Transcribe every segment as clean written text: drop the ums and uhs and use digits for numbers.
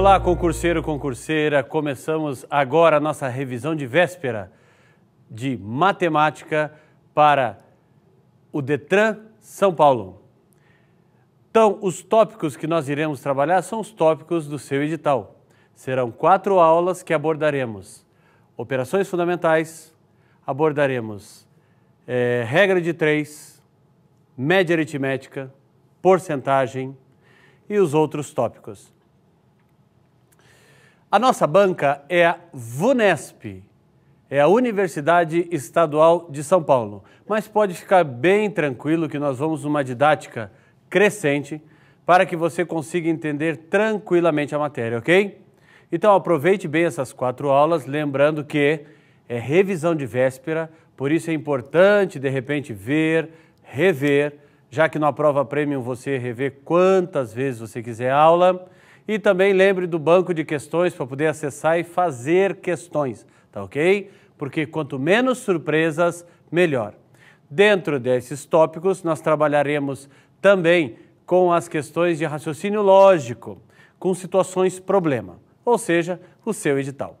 Olá, concurseiro, concurseira. Começamos agora a nossa revisão de véspera de matemática para o Detran São Paulo. Então, os tópicos que nós iremos trabalhar são os tópicos do seu edital. Serão 4 aulas que abordaremos operações fundamentais, abordaremos regra de 3, média aritmética, porcentagem e os outros tópicos. A nossa banca é a VUNESP, é a Universidade Estadual de São Paulo, mas pode ficar bem tranquilo que nós vamos numa didática crescente para que você consiga entender tranquilamente a matéria, ok? Então aproveite bem essas 4 aulas, lembrando que é revisão de véspera, por isso é importante de repente ver, rever, já que na prova Premium você rever quantas vezes você quiser a aula. E também lembre do banco de questões para poder acessar e fazer questões, tá ok? Porque quanto menos surpresas, melhor. Dentro desses tópicos, nós trabalharemos também com as questões de raciocínio lógico, com situações problema, ou seja, o seu edital.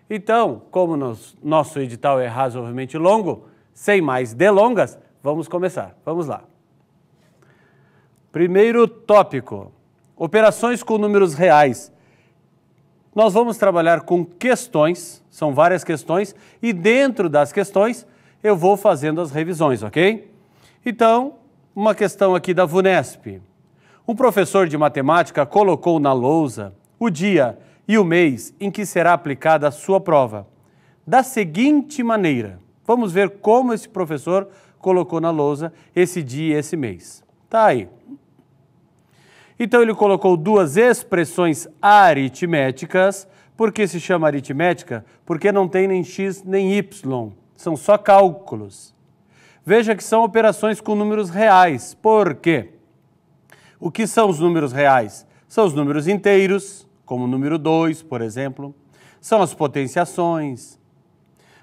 Então, como nosso edital é razoavelmente longo, sem mais delongas, vamos começar. Vamos lá. Primeiro tópico. Operações com números reais. Nós vamos trabalhar com questões, são várias questões, e dentro das questões eu vou fazendo as revisões, ok? Então, uma questão aqui da VUNESP. Um professor de matemática colocou na lousa o dia e o mês em que será aplicada a sua prova. Da seguinte maneira, vamos ver como esse professor colocou na lousa esse dia e esse mês. Tá aí. Então ele colocou 2 expressões aritméticas. Por que se chama aritmética? Porque não tem nem x nem y, são só cálculos. Veja que são operações com números reais. Por quê? O que são os números reais? São os números inteiros, como o número 2, por exemplo. São as potenciações,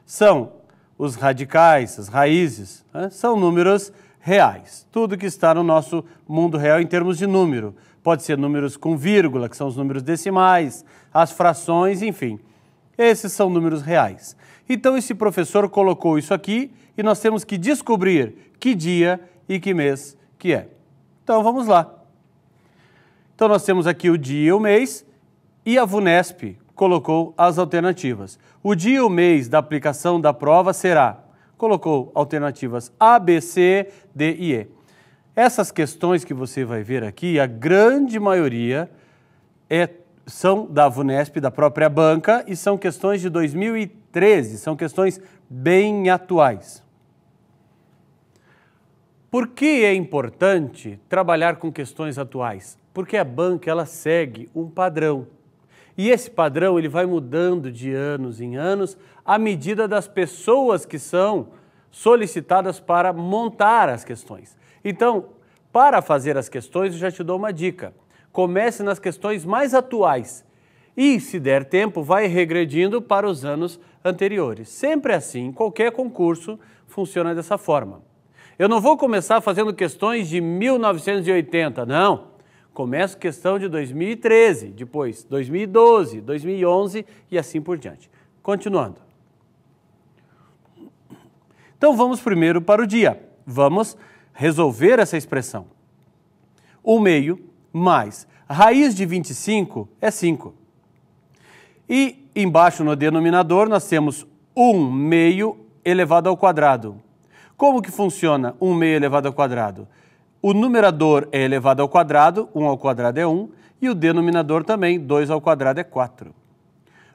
são os radicais, as raízes, né? São números reais. Tudo que está no nosso mundo real em termos de número. Pode ser números com vírgula, que são os números decimais, as frações, enfim. Esses são números reais. Então esse professor colocou isso aqui e nós temos que descobrir que dia e que mês que é. Então vamos lá. Então nós temos aqui o dia e o mês e a VUNESP colocou as alternativas. O dia e o mês da aplicação da prova será... Colocou alternativas A, B, C, D e E. Essas questões que você vai ver aqui, a grande maioria são da VUNESP, da própria banca, e são questões de 2013, são questões bem atuais. Por que é importante trabalhar com questões atuais? Porque a banca ela segue um padrão. E esse padrão ele vai mudando de anos em anos à medida das pessoas que são solicitadas para montar as questões. Então, para fazer as questões, eu já te dou uma dica. Comece nas questões mais atuais e, se der tempo, vai regredindo para os anos anteriores. Sempre assim, qualquer concurso funciona dessa forma. Eu não vou começar fazendo questões de 1980, não. Começo questão de 2013, depois 2012, 2011 e assim por diante. Continuando. Então vamos primeiro para o dia. Vamos resolver essa expressão. 1 meio mais raiz de 25 é 5. E embaixo no denominador nós temos 1 meio elevado ao quadrado. Como que funciona 1 meio elevado ao quadrado? O numerador é elevado ao quadrado, 1 ao quadrado é 1, e o denominador também, 2 ao quadrado é 4.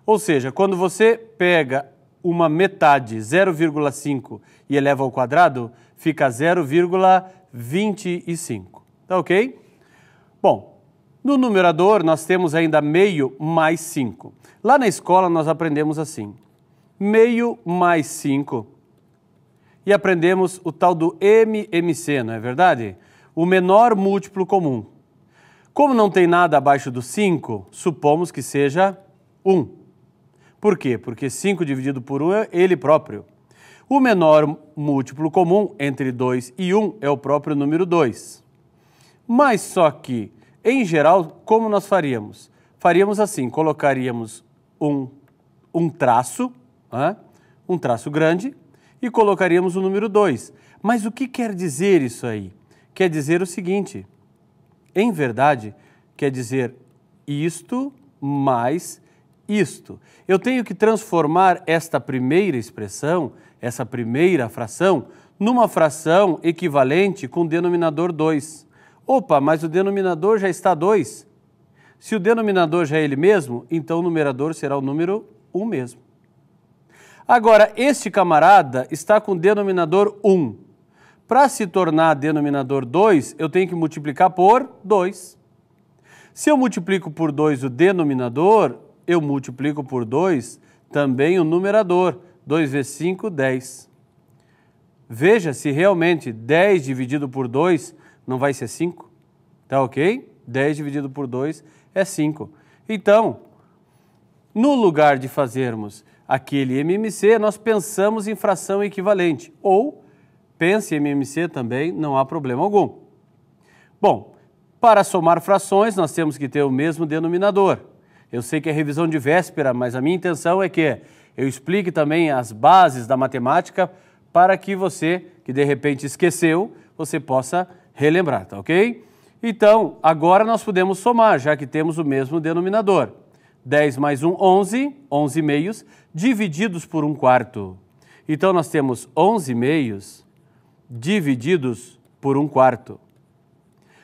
Ou seja, quando você pega uma metade, 0,5, e eleva ao quadrado, fica 0,25. Tá ok? Bom, no numerador nós temos ainda meio mais 5. Lá na escola nós aprendemos assim, meio mais 5, e aprendemos o tal do MMC, não é verdade? O menor múltiplo comum. Como não tem nada abaixo do 5, supomos que seja 1. Por quê? Porque 5 dividido por 1 é ele próprio. O menor múltiplo comum entre 2 e 1 é o próprio número 2. Mas só que, em geral, como nós faríamos? faríamos assim, colocaríamos um traço, né? Um traço grande, e colocaríamos o número 2. Mas o que quer dizer isso aí? Quer dizer o seguinte, em verdade, quer dizer isto mais isto. Eu tenho que transformar esta primeira expressão, essa primeira fração, numa fração equivalente com denominador 2. Opa, mas o denominador já está 2. Se o denominador já é ele mesmo, então o numerador será o número 1 mesmo. Agora, este camarada está com denominador 1. Para se tornar denominador 2, eu tenho que multiplicar por 2. Se eu multiplico por 2 o denominador, eu multiplico por 2 também o numerador. 2 vezes 5, 10. Veja se realmente 10 dividido por 2 não vai ser 5. Tá ok? 10 dividido por 2 é 5. Então, no lugar de fazermos aquele MMC, nós pensamos em fração equivalente. Ou pense em MMC também, não há problema algum. Bom, para somar frações, nós temos que ter o mesmo denominador. Eu sei que é revisão de véspera, mas a minha intenção é que eu explique também as bases da matemática para que você, que de repente esqueceu, você possa relembrar, tá ok? Então, agora nós podemos somar, já que temos o mesmo denominador. 10 mais 1, 11, 11 meios, divididos por 1/4. Então, nós temos 11 meios divididos por 1/4.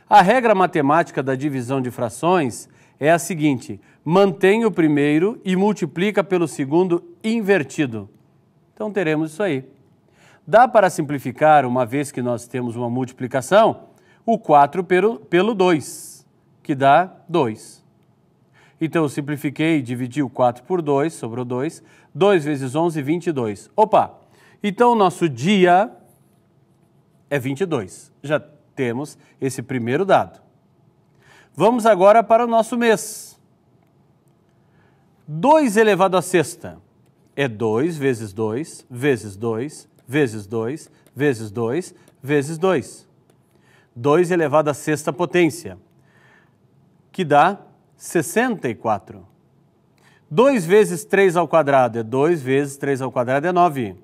A regra matemática da divisão de frações é a seguinte: mantém o primeiro e multiplica pelo segundo invertido. Então, teremos isso aí. Dá para simplificar, uma vez que nós temos uma multiplicação, o 4 pelo 2, que dá 2. Então, eu simplifiquei e dividi o 4 por 2, sobrou 2. 2 vezes 11, 22. Opa! Então, o nosso dia é 22. Já temos esse primeiro dado. Vamos agora para o nosso mês. 2 elevado à sexta é 2 vezes 2, vezes 2, vezes 2, vezes 2, vezes 2. 2 elevado à sexta potência, que dá 64. 2 vezes 3 ao quadrado é 2 vezes 3 ao quadrado é 9.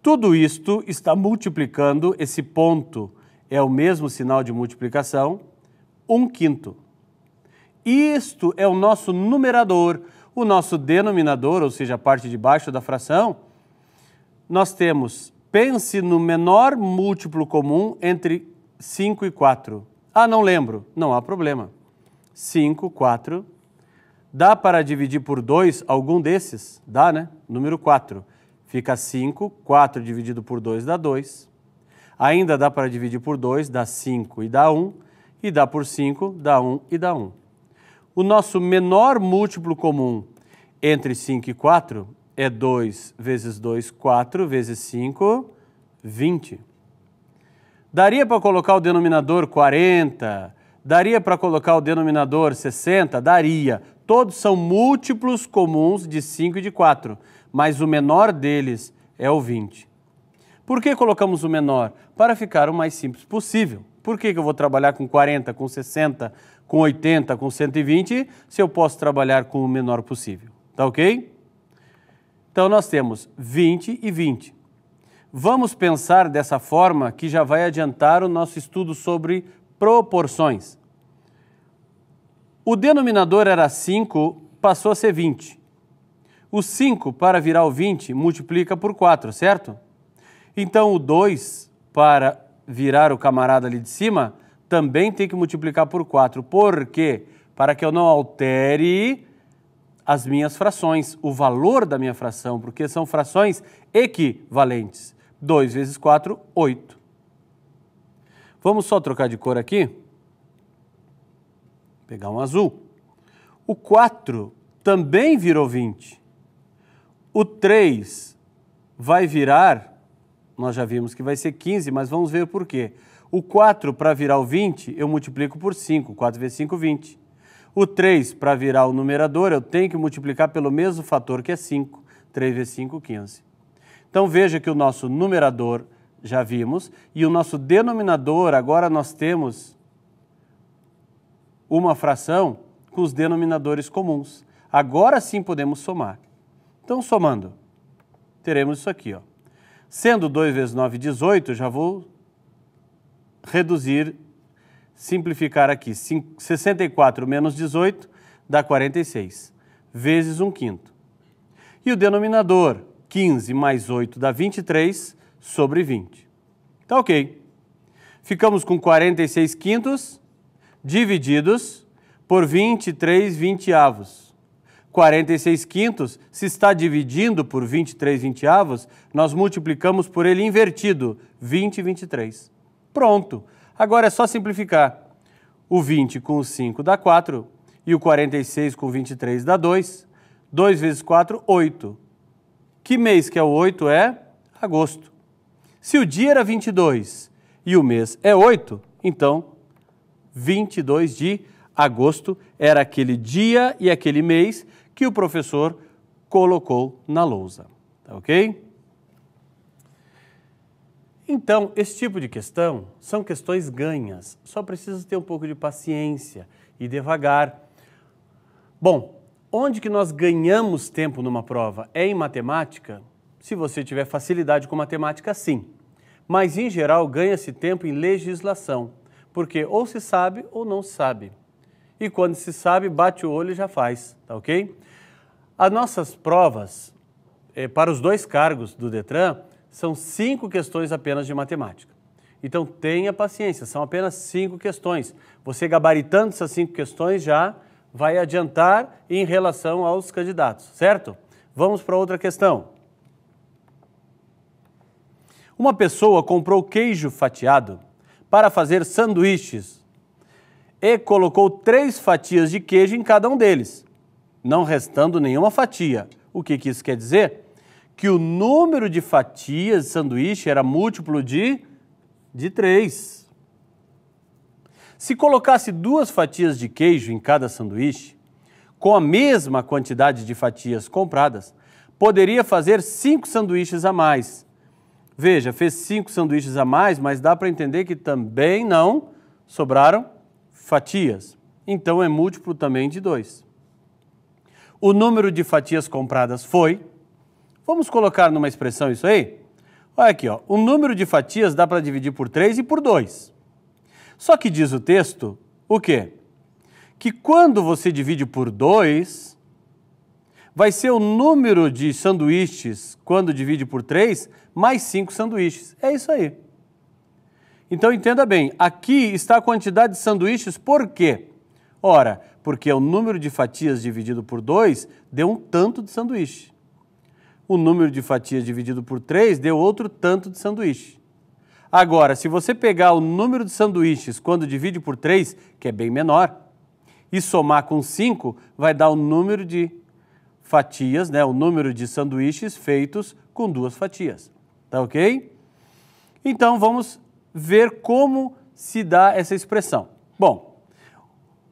Tudo isto está multiplicando, esse ponto é o mesmo sinal de multiplicação, 1/5. Isto é o nosso numerador. O nosso denominador, ou seja, a parte de baixo da fração, nós temos, pense no menor múltiplo comum entre 5 e 4. Ah, não lembro. Não há problema. 5, 4. Dá para dividir por 2 algum desses? Dá, né? Número 4. Fica 5, 4 dividido por 2 dá 2. Ainda dá para dividir por 2, dá 5 e dá 1. E dá por 5, dá 1 e dá 1. O nosso menor múltiplo comum entre 5 e 4 é 2 vezes 2, 4, vezes 5, 20. Daria para colocar o denominador 40? Daria para colocar o denominador 60? Daria. Todos são múltiplos comuns de 5 e de 4, mas o menor deles é o 20. Por que colocamos o menor? Para ficar o mais simples possível. Por que eu vou trabalhar com 40, com 60, com 80, com 120, se eu posso trabalhar com o menor possível? Tá ok? Então, nós temos 20 e 20. Vamos pensar dessa forma que já vai adiantar o nosso estudo sobre proporções. O denominador era 5, passou a ser 20. O 5, para virar o 20, multiplica por 4, certo? Então, o 2, para virar o camarada ali de cima, também tem que multiplicar por 4. Por quê? Para que eu não altere as minhas frações, o valor da minha fração, porque são frações equivalentes. 2 vezes 4, 8. Vamos só trocar de cor aqui. Pegar um azul. O 4 também virou 20. O 3 vai virar, nós já vimos que vai ser 15, mas vamos ver por quê. O 4, para virar o 20, eu multiplico por 5. 4 vezes 5, 20. O 3, para virar o numerador, eu tenho que multiplicar pelo mesmo fator, que é 5. 3 vezes 5, 15. Então, veja que o nosso numerador, já vimos, e o nosso denominador, agora nós temos uma fração com com os denominadores comuns. Agora sim podemos somar. Então, somando, teremos isso aqui, ó. Sendo 2 vezes 9, 18, já vou reduzir, simplificar aqui. 64 menos 18 dá 46, vezes 1/5. E o denominador, 15 mais 8 dá 23 sobre 20. Tá ok. Ficamos com 46 quintos divididos por 23 vinteavos. 46 quintos, se está dividindo por 23 vinteavos, nós multiplicamos por ele invertido, 20 23. Pronto. Agora é só simplificar. O 20 com o 5 dá 4 e o 46 com o 23 dá 2. 2 vezes 4, 8. Que mês que é o 8? É agosto. Se o dia era 22 e o mês é 8, então 22 de agosto era aquele dia e aquele mês que o professor colocou na lousa, tá ok? Então, esse tipo de questão são questões ganhas, só precisa ter um pouco de paciência e devagar. Bom, onde que nós ganhamos tempo numa prova? É em matemática? Se você tiver facilidade com matemática, sim. Mas, em geral, ganha-se tempo em legislação, porque ou se sabe ou não se sabe. E quando se sabe, bate o olho e já faz, tá ok? As nossas provas, para os 2 cargos do Detran, são 5 questões apenas de matemática. Então, tenha paciência, são apenas 5 questões. Você gabaritando essas 5 questões já vai adiantar em relação aos candidatos, certo? Vamos para outra questão. Uma pessoa comprou queijo fatiado para fazer sanduíches e colocou 3 fatias de queijo em cada um deles, não restando nenhuma fatia. O que isso quer dizer? Que o número de fatias de sanduíche era múltiplo de 3. Se colocasse 2 fatias de queijo em cada sanduíche, com a mesma quantidade de fatias compradas, poderia fazer 5 sanduíches a mais. Veja, fez 5 sanduíches a mais, mas dá para entender que também não sobraram fatias. Então, é múltiplo também de 2. O número de fatias compradas foi... Vamos colocar numa expressão isso aí? Olha aqui, ó. O número de fatias dá para dividir por 3 e por 2. Só que diz o texto o quê? Que quando você divide por 2, vai ser o número de sanduíches, quando divide por 3, mais 5 sanduíches. É isso aí. Então, entenda bem, aqui está a quantidade de sanduíches por quê? Ora, porque o número de fatias dividido por 2 deu um tanto de sanduíche. O número de fatias dividido por 3 deu outro tanto de sanduíche. Agora, se você pegar o número de sanduíches quando divide por 3, que é bem menor, e somar com 5, vai dar o número de fatias, né? O número de sanduíches feitos com 2 fatias. Tá ok? Então, vamos ver como se dá essa expressão. Bom,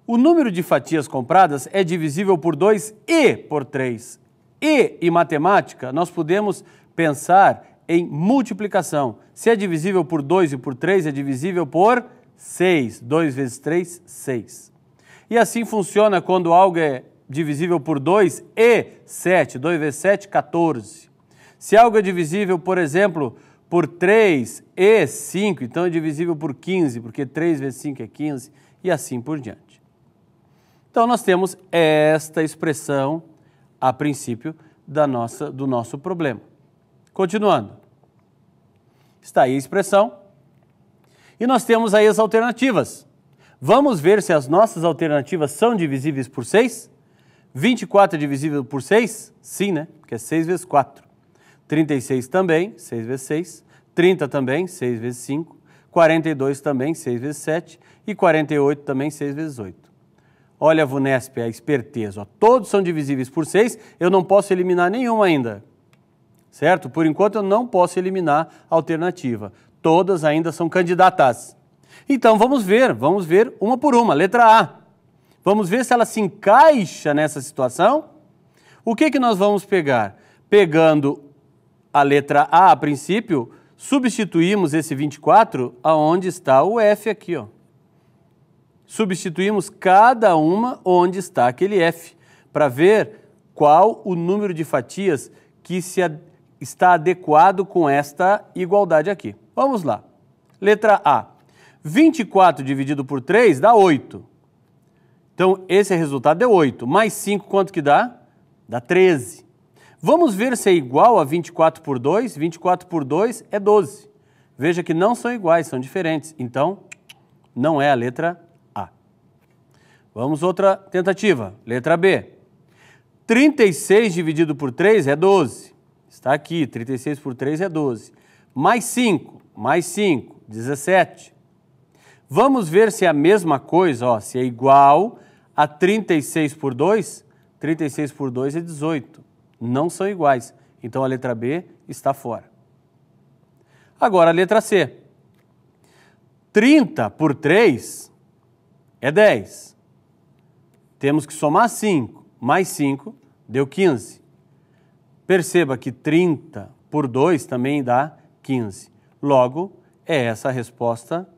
o número de fatias compradas é divisível por 2 e por 3. E, em matemática, nós podemos pensar em multiplicação. Se é divisível por 2 e por 3, é divisível por 6. 2 vezes 3, 6. E assim funciona quando algo é divisível por 2 e 7. 2 vezes 7, 14. Se algo é divisível, por exemplo, por 3 e 5, então é divisível por 15, porque 3 vezes 5 é 15, e assim por diante. Então, nós temos esta expressão, a princípio, do nosso problema. Continuando. Está aí a expressão. E nós temos aí as alternativas. Vamos ver se as nossas alternativas são divisíveis por 6? 24 é divisível por 6? Sim, né? Porque é 6 vezes 4. 36 também, 6 vezes 6. 30 também, 6 vezes 5. 42 também, 6 vezes 7. E 48 também, 6 vezes 8. Olha a VUNESP, a esperteza. Ó. Todos são divisíveis por 6, eu não posso eliminar nenhuma ainda. Certo? Por enquanto eu não posso eliminar a alternativa. Todas ainda são candidatas. Então vamos ver uma por uma. Letra A. Vamos ver se ela se encaixa nessa situação. O que nós vamos pegar? Pegando a letra A, a princípio, substituímos esse 24 aonde está o F aqui, ó. substituímos cada uma onde está aquele F, para ver qual o número de fatias que está adequado com esta igualdade aqui. Vamos lá. Letra A. 24 dividido por 3 dá 8. Então, esse resultado deu 8. Mais 5, quanto que dá? Dá 13. Vamos ver se é igual a 24 por 2. 24 por 2 é 12. Veja que não são iguais, são diferentes. Então, não é a letra A. Vamos outra tentativa. Letra B. 36 dividido por 3 é 12. Está aqui, 36 por 3 é 12. Mais 5, 17. Vamos ver se é a mesma coisa, ó, se é igual a 36 por 2. 36 por 2 é 18. Não são iguais. Então, a letra B está fora. Agora, a letra C. 30 por 3 é 10. Temos que somar 5. Mais 5 deu 15. Perceba que 30 por 2 também dá 15. Logo, é essa a resposta,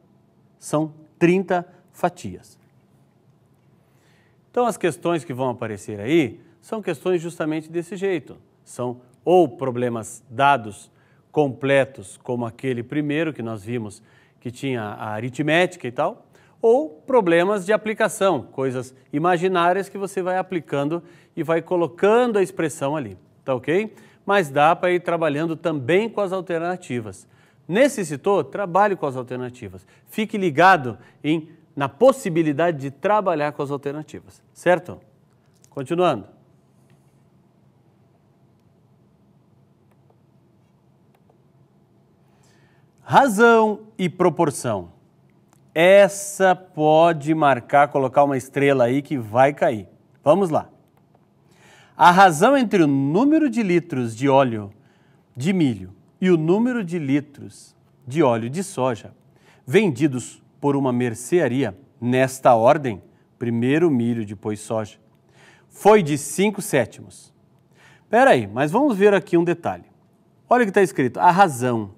são 30 fatias. Então, as questões que vão aparecer aí são questões justamente desse jeito. São ou problemas dados completos, como aquele primeiro que nós vimos, que tinha a aritmética e tal, ou problemas de aplicação, coisas imaginárias que você vai aplicando e vai colocando a expressão ali, tá ok? Mas dá para ir trabalhando também com as alternativas. Necessitou? Trabalhe com as alternativas. Fique ligado na possibilidade de trabalhar com as alternativas, certo? Continuando. Razão e proporção. Essa pode marcar, colocar uma estrela aí que vai cair. Vamos lá. A razão entre o número de litros de óleo de milho e o número de litros de óleo de soja vendidos por uma mercearia nesta ordem, primeiro milho, depois soja, foi de 5/7. Espera aí, mas vamos ver aqui um detalhe. Olha o que está escrito, a razão.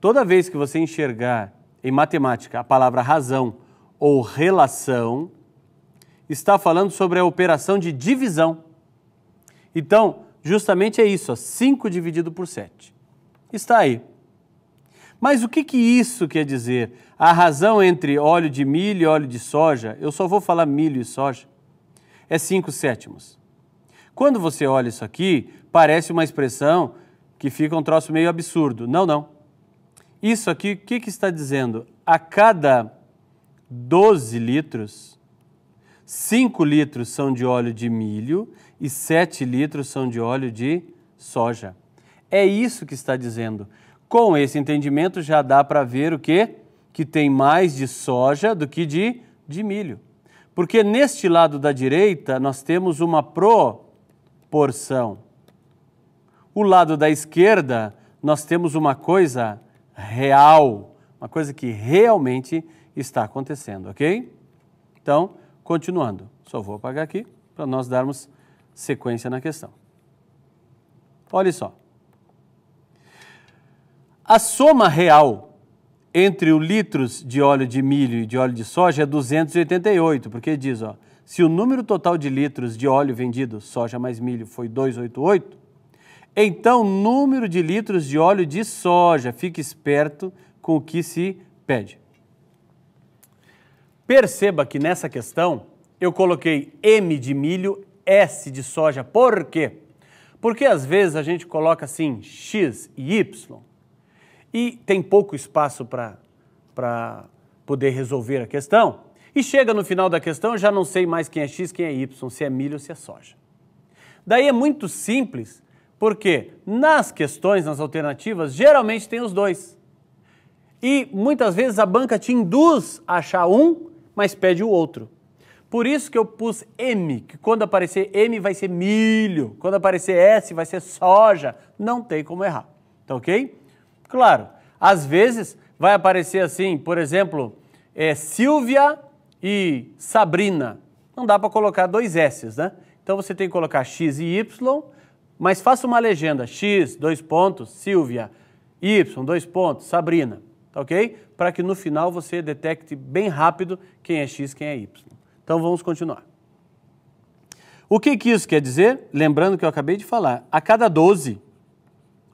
Toda vez que você enxergar em matemática a palavra razão ou relação, está falando sobre a operação de divisão. Então, justamente é isso, 5 dividido por 7. Está aí. Mas o que isso quer dizer? A razão entre óleo de milho e óleo de soja, eu só vou falar milho e soja, é 5/7. Quando você olha isso aqui, parece uma expressão que fica um troço meio absurdo. Não, não. Isso aqui, o que está dizendo? A cada 12 litros, 5 litros são de óleo de milho e 7 litros são de óleo de soja. É isso que está dizendo. Com esse entendimento já dá para ver o quê? Que tem mais de soja do que de milho. Porque neste lado da direita nós temos uma proporção. O lado da esquerda nós temos uma coisa real, uma coisa que realmente está acontecendo, ok? Então, continuando, só vou apagar aqui para nós darmos sequência na questão. Olha só. A soma real entre os litros de óleo de milho e de óleo de soja é 288, porque diz, ó, se o número total de litros de óleo vendido, soja mais milho, foi 288, então o número de litros de óleo de soja, fique esperto com o que se pede. Perceba que nessa questão eu coloquei M de milho, S de soja. Por quê? Porque às vezes a gente coloca assim X e Y e tem pouco espaço para poder resolver a questão e chega no final da questão, eu já não sei mais quem é X, quem é Y, se é milho ou se é soja. Daí é muito simples, porque nas questões, nas alternativas, geralmente tem os dois. E muitas vezes a banca te induz a achar um, mas pede o outro. Por isso que eu pus M, que quando aparecer M vai ser milho, quando aparecer S vai ser soja. Não tem como errar, tá ok? Claro, às vezes vai aparecer assim, por exemplo, Silvia e Sabrina. Não dá para colocar dois S's, né? Então você tem que colocar X e Y, mas faça uma legenda, X, 2 pontos, Silvia, Y, 2 pontos, Sabrina. tá ok? Para que no final você detecte bem rápido quem é X, quem é Y. Então vamos continuar. O que isso quer dizer? Lembrando que eu acabei de falar, a cada 12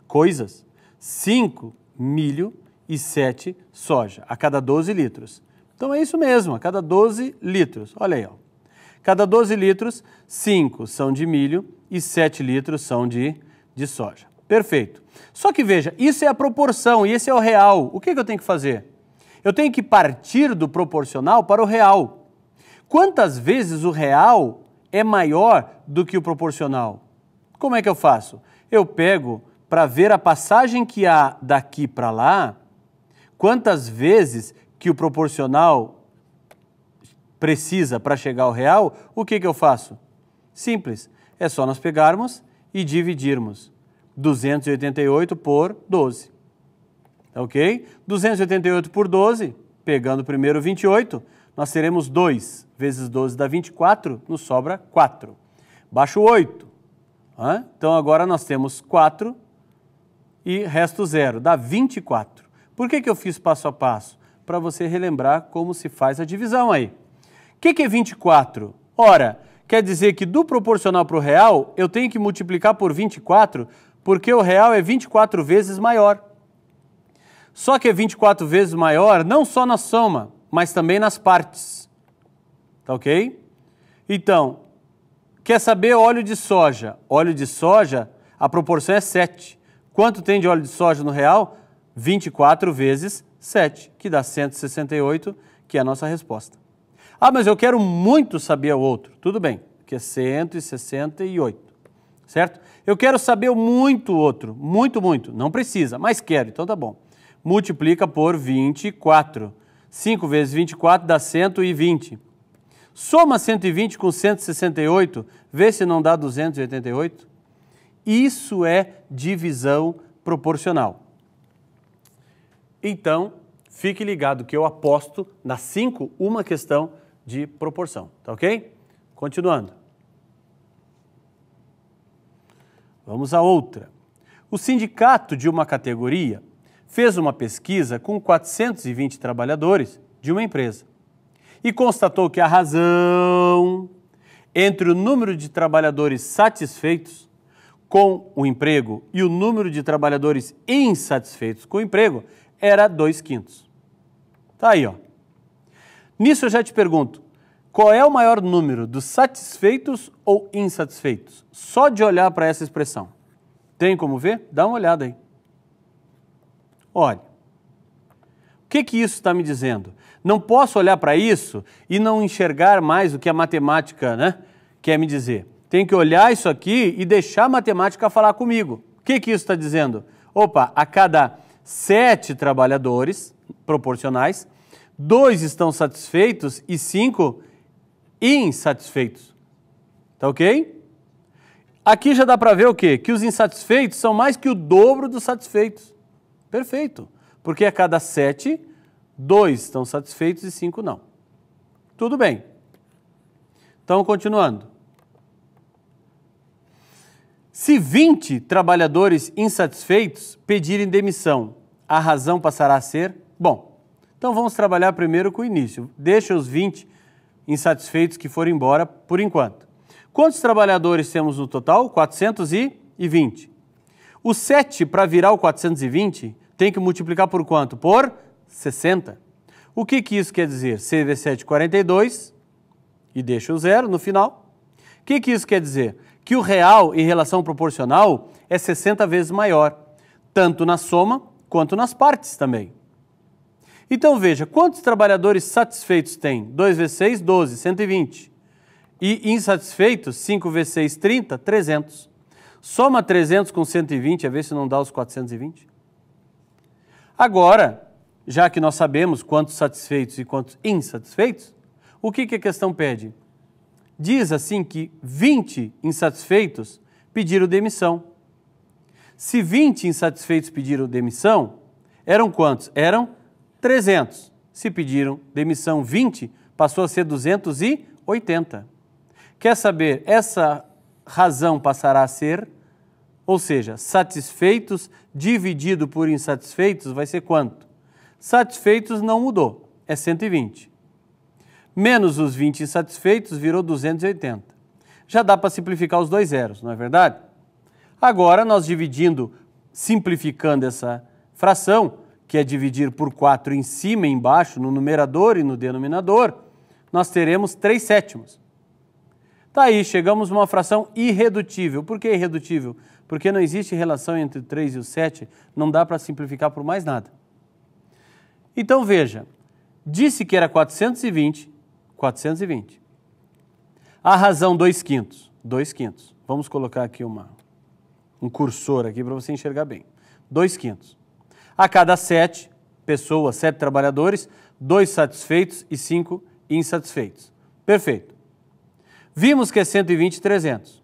coisas, 5 milho e 7 soja, a cada 12 litros. Então é isso mesmo, a cada 12 litros, olha aí, ó. Cada 12 litros, 5 são de milho e 7 litros são de soja. Perfeito. Só que veja, isso é a proporção e esse é o real. O que eu tenho que fazer? Eu tenho que partir do proporcional para o real. Quantas vezes o real é maior do que o proporcional? Como é que eu faço? Eu pego para ver a passagem que há daqui para lá, quantas vezes que o proporcional precisa para chegar ao real, o que eu faço? Simples, é só nós pegarmos e dividirmos 288 por 12, ok? 288 por 12, pegando primeiro 28, nós teremos 2 vezes 12 dá 24, nos sobra 4. Baixo 8, então agora nós temos 4 e resto 0, dá 24. Por que eu fiz passo a passo? Para você relembrar como se faz a divisão aí. O que é 24? Ora, quer dizer que do proporcional para o real, eu tenho que multiplicar por 24, porque o real é 24 vezes maior. Só que é 24 vezes maior não só na soma, mas também nas partes. Tá ok? Então, quer saber óleo de soja? Óleo de soja, a proporção é 7. Quanto tem de óleo de soja no real? 24 vezes 7, que dá 168, que é a nossa resposta. Ah, mas eu quero muito saber o outro. Tudo bem, que é 168, certo? Eu quero saber muito outro, muito. Não precisa, mas quero, então tá bom. Multiplica por 24. 5 vezes 24 dá 120. Soma 120 com 168, vê se não dá 288. Isso é divisão proporcional. Então, fique ligado que eu aposto nas 5 uma questão de proporção, tá ok? Continuando. Vamos a outra. O sindicato de uma categoria fez uma pesquisa com 420 trabalhadores de uma empresa e constatou que a razão entre o número de trabalhadores satisfeitos com o emprego e o número de trabalhadores insatisfeitos com o emprego era 2/5. Tá aí, ó. Nisso eu já te pergunto, qual é o maior número dos satisfeitos ou insatisfeitos? Só de olhar para essa expressão. Tem como ver? Dá uma olhada aí. Olha, o que isso está me dizendo? Não posso olhar para isso e não enxergar mais o que a matemática, quer me dizer. Tenho que olhar isso aqui e deixar a matemática falar comigo. O que isso está dizendo? Opa, a cada 7 trabalhadores proporcionais, 2 estão satisfeitos e 5 insatisfeitos. Tá ok? Aqui já dá para ver o quê? Que os insatisfeitos são mais que o dobro dos satisfeitos. Perfeito. Porque a cada 7, 2 estão satisfeitos e 5 não. Tudo bem. Então, continuando. Se 20 trabalhadores insatisfeitos pedirem demissão, a razão passará a ser? Bom, então vamos trabalhar primeiro com o início. Deixa os 20 insatisfeitos que foram embora por enquanto. Quantos trabalhadores temos no total? 420. O 7 para virar o 420 tem que multiplicar por quanto? Por 60. O que isso quer dizer? 6 vezes 7, 42 e deixa o 0 no final. O que isso quer dizer? Que o real em relação proporcional é 60 vezes maior, tanto na soma quanto nas partes também. Então veja, quantos trabalhadores satisfeitos tem? 2 vezes 6, 12, 120. E insatisfeitos, 5 vezes 6, 30, 300. Soma 300 com 120, a ver se não dá os 420. Agora, já que nós sabemos quantos satisfeitos e quantos insatisfeitos, o que a questão pede? Diz assim que 20 insatisfeitos pediram demissão. Se 20 insatisfeitos pediram demissão, eram quantos? Eram 300. Se pediram demissão 20, passou a ser 280. Quer saber, essa razão passará a ser, ou seja, satisfeitos dividido por insatisfeitos vai ser quanto? Satisfeitos não mudou, é 120. Menos os 20 insatisfeitos virou 280. Já dá para simplificar os dois zeros, não é verdade? Agora, nós simplificando essa fração, que é dividir por 4 em cima e embaixo, no numerador e no denominador, nós teremos 3/7. Tá aí, chegamos a uma fração irredutível. Por que irredutível? Porque não existe relação entre o 3 e o 7, não dá para simplificar por mais nada. Então veja, disse que era 420, 420. A razão 2/5, 2/5. Vamos colocar aqui um cursor aqui para você enxergar bem. 2/5. A cada 7 pessoas, 7 trabalhadores, 2 satisfeitos e 5 insatisfeitos. Perfeito. Vimos que é 120, 300.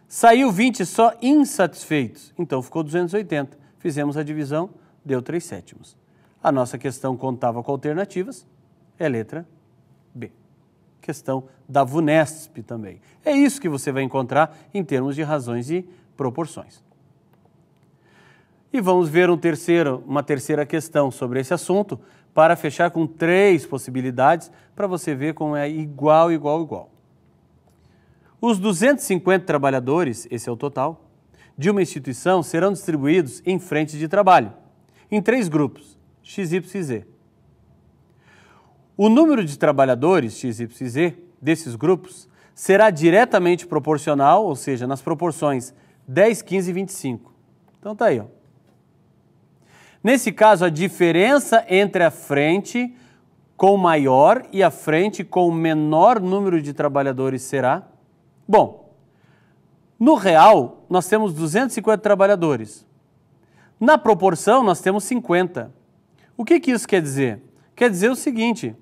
Saiu 20 só insatisfeitos, então ficou 280. Fizemos a divisão, deu 3/7. A nossa questão contava com alternativas, é letra B. Questão da VUNESP também. É isso que você vai encontrar em termos de razões e proporções. E vamos ver uma terceira questão sobre esse assunto, para fechar com 3 possibilidades, para você ver como é igual, igual, igual. Os 250 trabalhadores, esse é o total, de uma instituição serão distribuídos em frente de trabalho, em 3 grupos, X, Y e Z. O número de trabalhadores, X, Y e Z, desses grupos, será diretamente proporcional, ou seja, nas proporções 10, 15 e 25. Então tá aí, ó. Nesse caso, a diferença entre a frente com maior e a frente com menor número de trabalhadores será? Bom, no real, nós temos 250 trabalhadores. Na proporção, nós temos 50. O que isso quer dizer? Quer dizer o seguinte,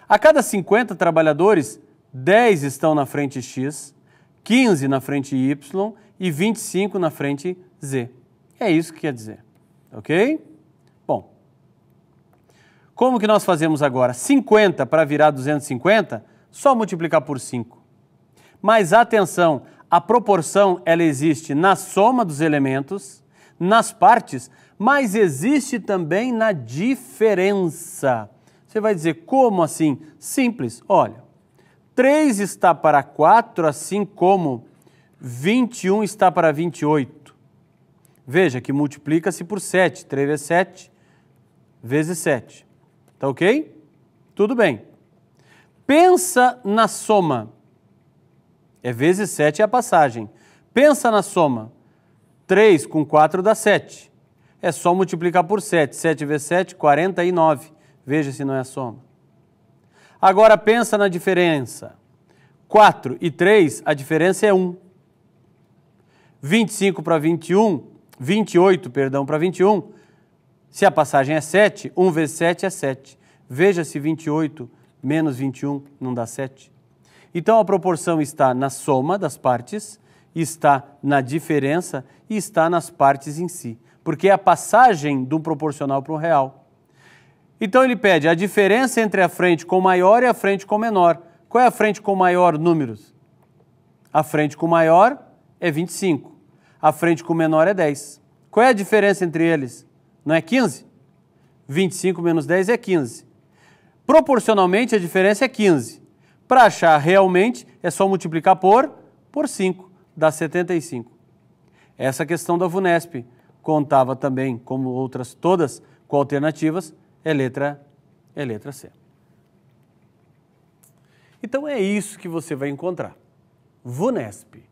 a cada 50 trabalhadores, 10 estão na frente X, 15 na frente Y e 25 na frente Z. É isso que quer dizer, ok? Bom, como que nós fazemos agora? 50 para virar 250, só multiplicar por 5. Mas atenção, a proporção ela existe na soma dos elementos, nas partes, mas existe também na diferença. Você vai dizer, como assim? Simples, olha, 3 está para 4, assim como 21 está para 28. Veja que multiplica-se por 7, 3 vezes 7, vezes 7. Tá ok? Tudo bem. Pensa na soma. É vezes 7 é a passagem. Pensa na soma. 3 com 4 dá 7. É só multiplicar por 7. 7 vezes 7, 49. Veja se não é a soma. Agora pensa na diferença. 4 e 3, a diferença é 1. 25 para 21, 28, perdão, para 21. Se a passagem é 7, 1 vezes 7 é 7. Veja se 28 menos 21 não dá 7. Então a proporção está na soma das partes, está na diferença e está nas partes em si. Porque é a passagem de um proporcional para um real. Então ele pede a diferença entre a frente com maior e a frente com menor. Qual é a frente com maior números? A frente com maior é 25. A frente com menor é 10. Qual é a diferença entre eles? Não é 15? 25 menos 10 é 15. Proporcionalmente a diferença é 15. Para achar realmente é só multiplicar por 5, dá 75. Essa questão da VUNESP contava também, como outras todas, com alternativas, é letra C. Então é isso que você vai encontrar. VUNESP,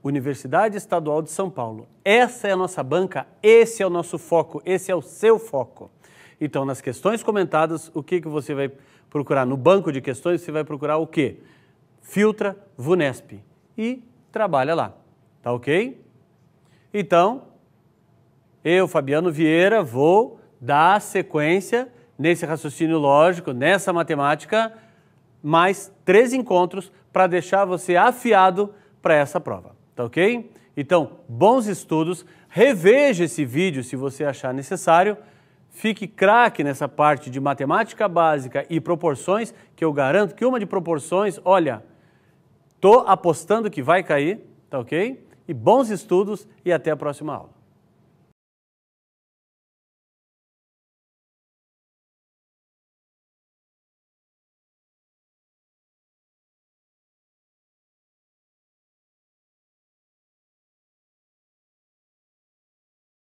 Universidade Estadual de São Paulo. Essa é a nossa banca, esse é o nosso foco, esse é o seu foco. Então, nas questões comentadas, o que você vai procurar? No banco de questões, você vai procurar o quê? Filtra VUNESP e trabalha lá, tá ok? Então, eu, Fabiano Vieira, vou dar sequência nesse raciocínio lógico, nessa matemática, mais 3 encontros para deixar você afiado para essa prova, tá ok? Então, bons estudos, reveja esse vídeo se você achar necessário, fique craque nessa parte de matemática básica e proporções, que eu garanto que uma de proporções, olha, tô apostando que vai cair, tá ok? E bons estudos e até a próxima aula.